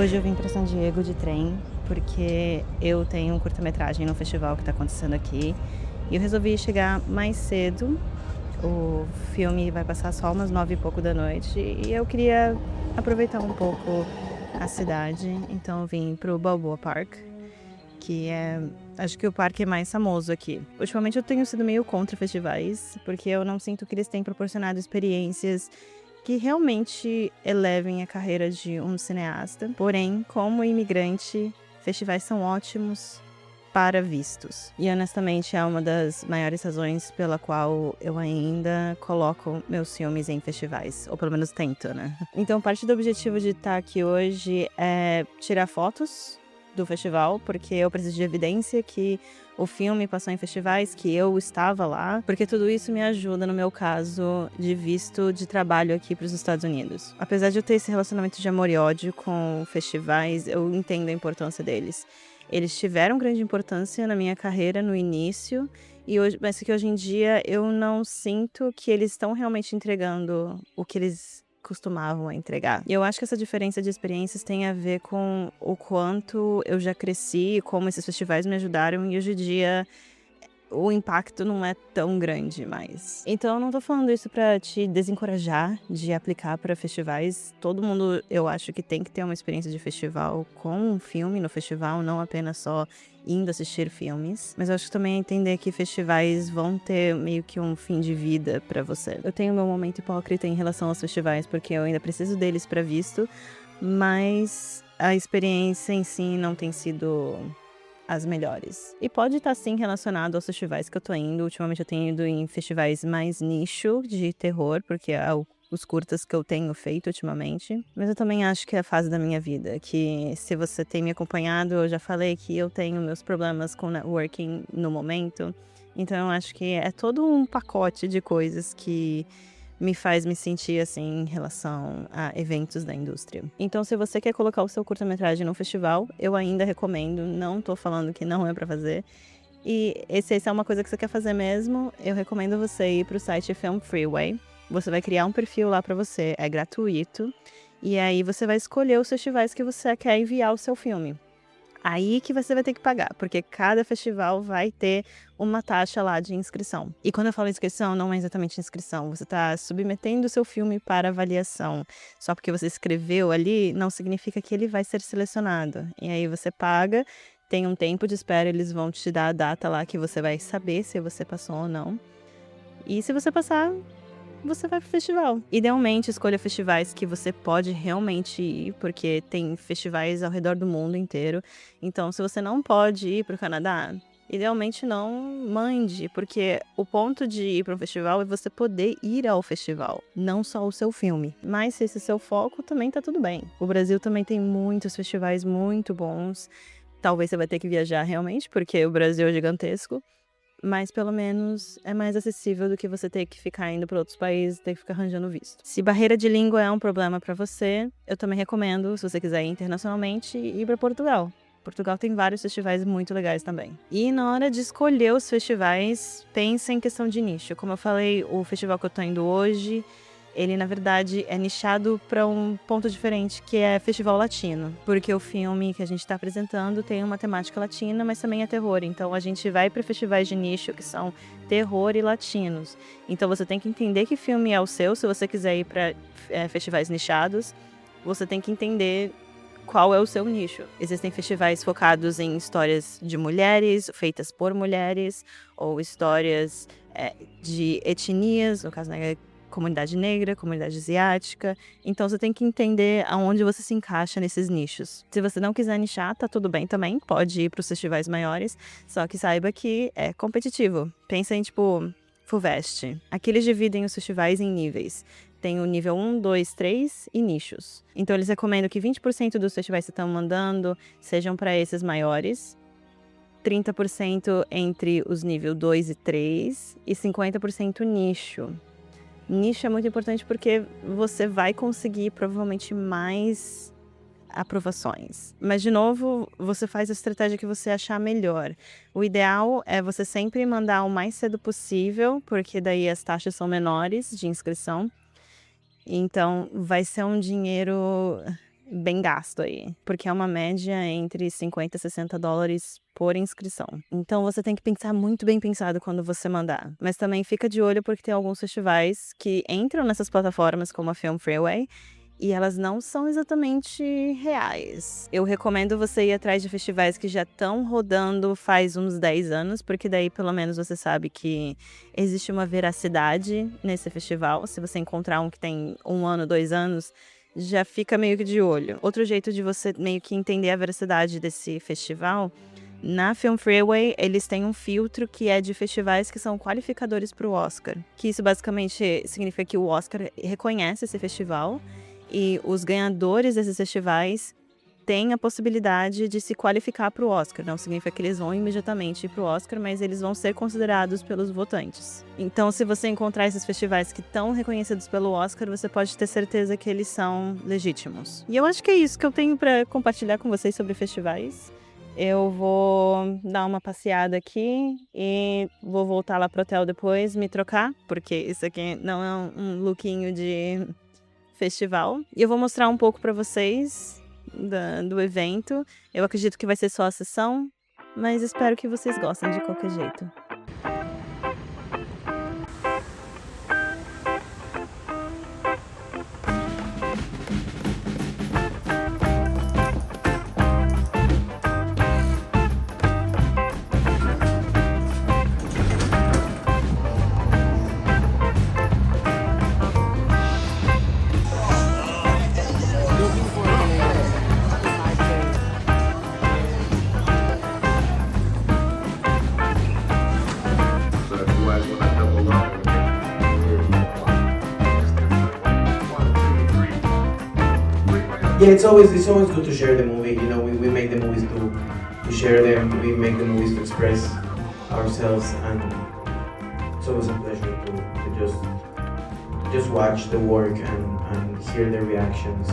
Hoje eu vim para San Diego de trem, porque eu tenho um curta-metragem no festival que está acontecendo aqui, e eu resolvi chegar mais cedo. O filme vai passar só umas 9 e pouco da noite, e eu queria aproveitar um pouco a cidade, então eu vim para o Balboa Park, que é, acho que o parque mais famoso aqui. Ultimamente eu tenho sido meio contra festivais, porque eu não sinto que eles têm proporcionado experiências que realmente elevem a carreira de um cineasta. Porém, como imigrante, festivais são ótimos para vistos. E honestamente é uma das maiores razões pela qual eu ainda coloco meus filmes em festivais, ou pelo menos tento, né? Então parte do objetivo de estar aqui hoje é tirar fotos do festival, porque eu preciso de evidência que o filme passou em festivais, que eu estava lá, porque tudo isso me ajuda no meu caso de visto de trabalho aqui para os Estados Unidos. Apesar de eu ter esse relacionamento de amor e ódio com festivais, eu entendo a importância deles. Eles tiveram grande importância na minha carreira no início, mas que hoje em dia eu não sinto que eles estão realmente entregando o que eles costumavam entregar. E eu acho que essa diferença de experiências tem a ver com o quanto eu já cresci, como esses festivais me ajudaram, e hoje em dia o impacto não é tão grande mais. Então eu não tô falando isso pra te desencorajar de aplicar para festivais. Todo mundo, eu acho que tem que ter uma experiência de festival com um filme no festival, não apenas só indo assistir filmes. Mas eu acho que também é entender que festivais vão ter meio que um fim de vida pra você. Eu tenho meu momento hipócrita em relação aos festivais, porque eu ainda preciso deles pra visto, mas a experiência em si não tem sido as melhores. E pode estar sim relacionado aos festivais que eu tô indo. Ultimamente eu tenho ido em festivais mais nicho de terror, porque é os curtas que eu tenho feito ultimamente. Mas eu também acho que é a fase da minha vida, que se você tem me acompanhado, eu já falei que eu tenho meus problemas com networking no momento. Então eu acho que é todo um pacote de coisas que me faz me sentir assim em relação a eventos da indústria. Então, se você quer colocar o seu curta-metragem no festival, eu ainda recomendo, não tô falando que não é pra fazer. E se essa é uma coisa que você quer fazer mesmo, eu recomendo você ir pro site Film Freeway. Você vai criar um perfil lá pra você, é gratuito. E aí você vai escolher os festivais que você quer enviar o seu filme. Aí que você vai ter que pagar, porque cada festival vai ter uma taxa lá de inscrição. E quando eu falo inscrição, não é exatamente inscrição. Você está submetendo o seu filme para avaliação. Só porque você escreveu ali, não significa que ele vai ser selecionado. E aí você paga, tem um tempo de espera, eles vão te dar a data lá que você vai saber se você passou ou não. E se você passar, você vai pro festival. Idealmente, escolha festivais que você pode realmente ir, porque tem festivais ao redor do mundo inteiro. Então, se você não pode ir pro Canadá, idealmente não mande, porque o ponto de ir para um festival é você poder ir ao festival, não só o seu filme. Mas se esse é seu foco, também tá tudo bem. O Brasil também tem muitos festivais muito bons. Talvez você vai ter que viajar realmente, porque o Brasil é gigantesco. Mas pelo menos é mais acessível do que você ter que ficar indo para outros países, ter que ficar arranjando visto. Se barreira de língua é um problema para você, eu também recomendo, se você quiser ir internacionalmente, ir para Portugal. Portugal tem vários festivais muito legais também. E na hora de escolher os festivais, pensa em questão de nicho. Como eu falei, o festival que eu tô indo hoje, ele na verdade é nichado para um ponto diferente, que é festival latino. Porque o filme que a gente está apresentando tem uma temática latina, mas também é terror. Então a gente vai para festivais de nicho que são terror e latinos. Então você tem que entender que filme é o seu, se você quiser ir para festivais nichados. Você tem que entender qual é o seu nicho. Existem festivais focados em histórias de mulheres, feitas por mulheres, ou histórias de etnias, no caso, né, comunidade negra, comunidade asiática. Então você tem que entender aonde você se encaixa nesses nichos. Se você não quiser nichar, tá tudo bem também, pode ir para os festivais maiores, só que saiba que é competitivo. Pensa em tipo FUVEST. Aqui eles dividem os festivais em níveis. Tem o nível 1, 2, 3 e nichos. Então eles recomendam que 20% dos festivais que estão mandando sejam para esses maiores, 30% entre os nível 2 e 3 e 50% nicho. Nicho é muito importante porque você vai conseguir provavelmente mais aprovações. Mas, de novo, você faz a estratégia que você achar melhor. O ideal é você sempre mandar o mais cedo possível, porque daí as taxas são menores de inscrição. Então, vai ser um dinheiro bem gasto aí, porque é uma média entre 50 e 60 dólares por inscrição. Então você tem que pensar muito bem pensado quando você mandar. Mas também fica de olho porque tem alguns festivais que entram nessas plataformas como a Film Freeway e elas não são exatamente reais. Eu recomendo você ir atrás de festivais que já estão rodando faz uns 10 anos, porque daí pelo menos você sabe que existe uma veracidade nesse festival. Se você encontrar um que tem 1 ano, 2 anos, já fica meio que de olho. Outro jeito de você meio que entender a veracidade desse festival, na Film Freeway, eles têm um filtro que é de festivais que são qualificadores para o Oscar. Que isso basicamente significa que o Oscar reconhece esse festival e os ganhadores desses festivais têm a possibilidade de se qualificar para o Oscar. Não significa que eles vão imediatamente ir para o Oscar, mas eles vão ser considerados pelos votantes. Então, se você encontrar esses festivais que estão reconhecidos pelo Oscar, você pode ter certeza que eles são legítimos. E eu acho que é isso que eu tenho para compartilhar com vocês sobre festivais. Eu vou dar uma passeada aqui e vou voltar lá pro hotel depois, me trocar, porque isso aqui não é um lookinho de festival. E eu vou mostrar um pouco para vocês do evento. Eu acredito que vai ser só a sessão, mas espero que vocês gostem de qualquer jeito. Yeah, it's always good to share the movie. You know, we make the movies to share them. We make the movies to express ourselves, and it's always a pleasure to just watch the work and hear the reactions.